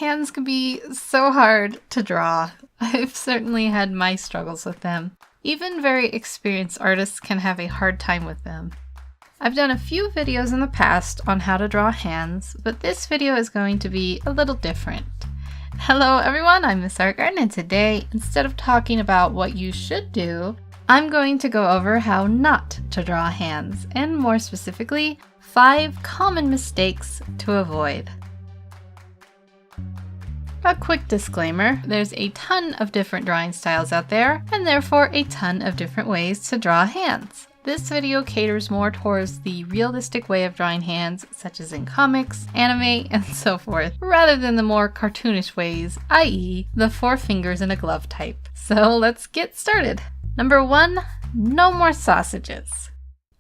Hands can be so hard to draw. I've certainly had my struggles with them. Even very experienced artists can have a hard time with them. I've done a few videos in the past on how to draw hands, but this video is going to be a little different. Hello everyone, I'm Miss Art Garden, and today, instead of talking about what you should do, I'm going to go over how not to draw hands, and more specifically, 5 common mistakes to avoid. A quick disclaimer, there's a ton of different drawing styles out there, and therefore a ton of different ways to draw hands. This video caters more towards the realistic way of drawing hands, such as in comics, anime, and so forth, rather than the more cartoonish ways, i.e. the 4 fingers in a glove type. So let's get started. Number 1, no more sausages.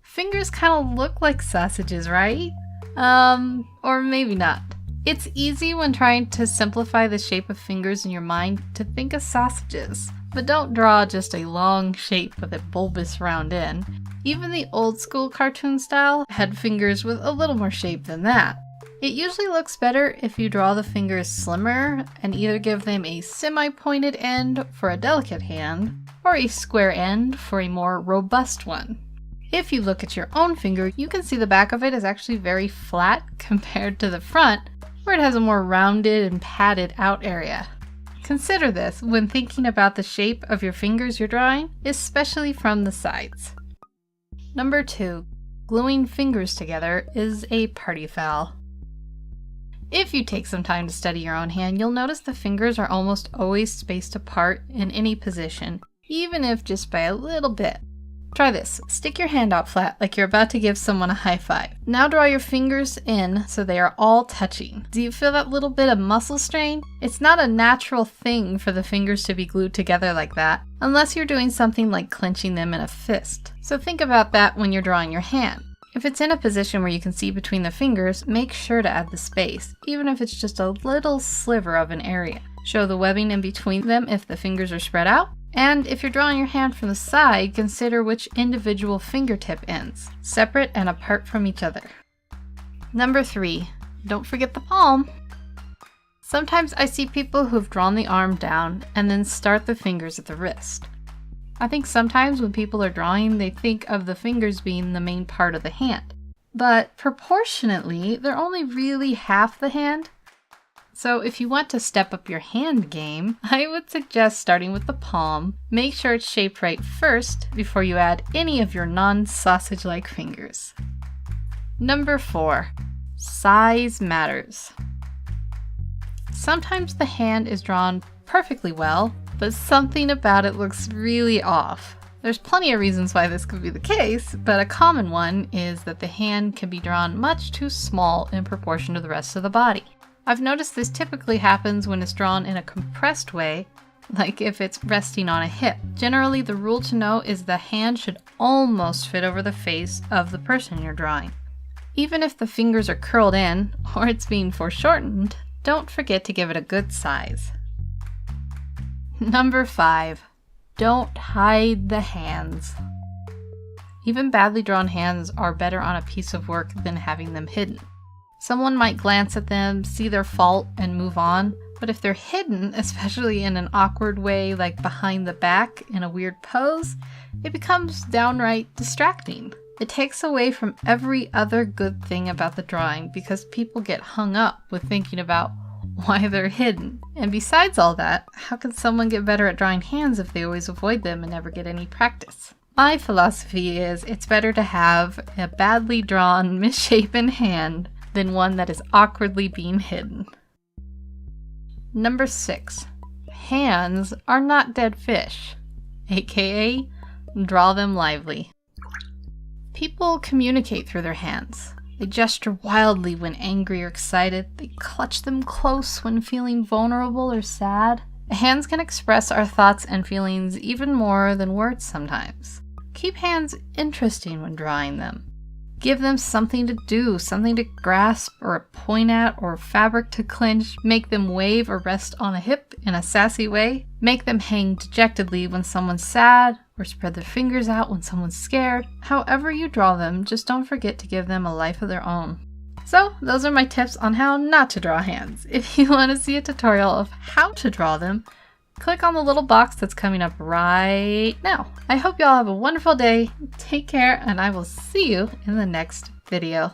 Fingers kind of look like sausages, right? Or maybe not. It's easy when trying to simplify the shape of fingers in your mind to think of sausages, but don't draw just a long shape with a bulbous round end. Even the old school cartoon style had fingers with a little more shape than that. It usually looks better if you draw the fingers slimmer and either give them a semi-pointed end for a delicate hand, or a square end for a more robust one. If you look at your own finger, you can see the back of it is actually very flat compared to the front, where it has a more rounded and padded out area. Consider this when thinking about the shape of your fingers you're drawing, especially from the sides. Number 2, gluing fingers together is a party foul. If you take some time to study your own hand, you'll notice the fingers are almost always spaced apart in any position, even if just by a little bit. Try this. Stick your hand out flat like you're about to give someone a high five. Now draw your fingers in so they are all touching. Do you feel that little bit of muscle strain? It's not a natural thing for the fingers to be glued together like that, unless you're doing something like clenching them in a fist. So think about that when you're drawing your hand. If it's in a position where you can see between the fingers, make sure to add the space, even if it's just a little sliver of an area. Show the webbing in between them if the fingers are spread out. And if you're drawing your hand from the side, consider which individual fingertip ends, separate and apart from each other. Number 3, don't forget the palm. Sometimes I see people who've drawn the arm down and then start the fingers at the wrist. I think sometimes when people are drawing, they think of the fingers being the main part of the hand. But proportionately, they're only really half the hand. So if you want to step up your hand game, I would suggest starting with the palm. Make sure it's shaped right first before you add any of your non-sausage-like fingers. Number 4, size matters. Sometimes the hand is drawn perfectly well, but something about it looks really off. There's plenty of reasons why this could be the case, but a common one is that the hand can be drawn much too small in proportion to the rest of the body. I've noticed this typically happens when it's drawn in a compressed way, like if it's resting on a hip. Generally, the rule to know is the hand should almost fit over the face of the person you're drawing. Even if the fingers are curled in, or it's being foreshortened, don't forget to give it a good size. Number 5, don't hide the hands. Even badly drawn hands are better on a piece of work than having them hidden. Someone might glance at them, see their fault, and move on, but if they're hidden, especially in an awkward way like behind the back in a weird pose, it becomes downright distracting. It takes away from every other good thing about the drawing because people get hung up with thinking about why they're hidden. And besides all that, how can someone get better at drawing hands if they always avoid them and never get any practice? My philosophy is it's better to have a badly drawn, misshapen hand than one that is awkwardly being hidden. Number 6, hands are not dead fish, aka draw them lively. People communicate through their hands. They gesture wildly when angry or excited. They clutch them close when feeling vulnerable or sad. Hands can express our thoughts and feelings even more than words sometimes. Keep hands interesting when drawing them. Give them something to do, something to grasp or point at, or fabric to clench. Make them wave or rest on a hip in a sassy way. Make them hang dejectedly when someone's sad, or spread their fingers out when someone's scared. However you draw them, just don't forget to give them a life of their own. So those are my tips on how not to draw hands. If you want to see a tutorial of how to draw them, click on the little box that's coming up right now. I hope you all have a wonderful day. Take care, and I will see you in the next video.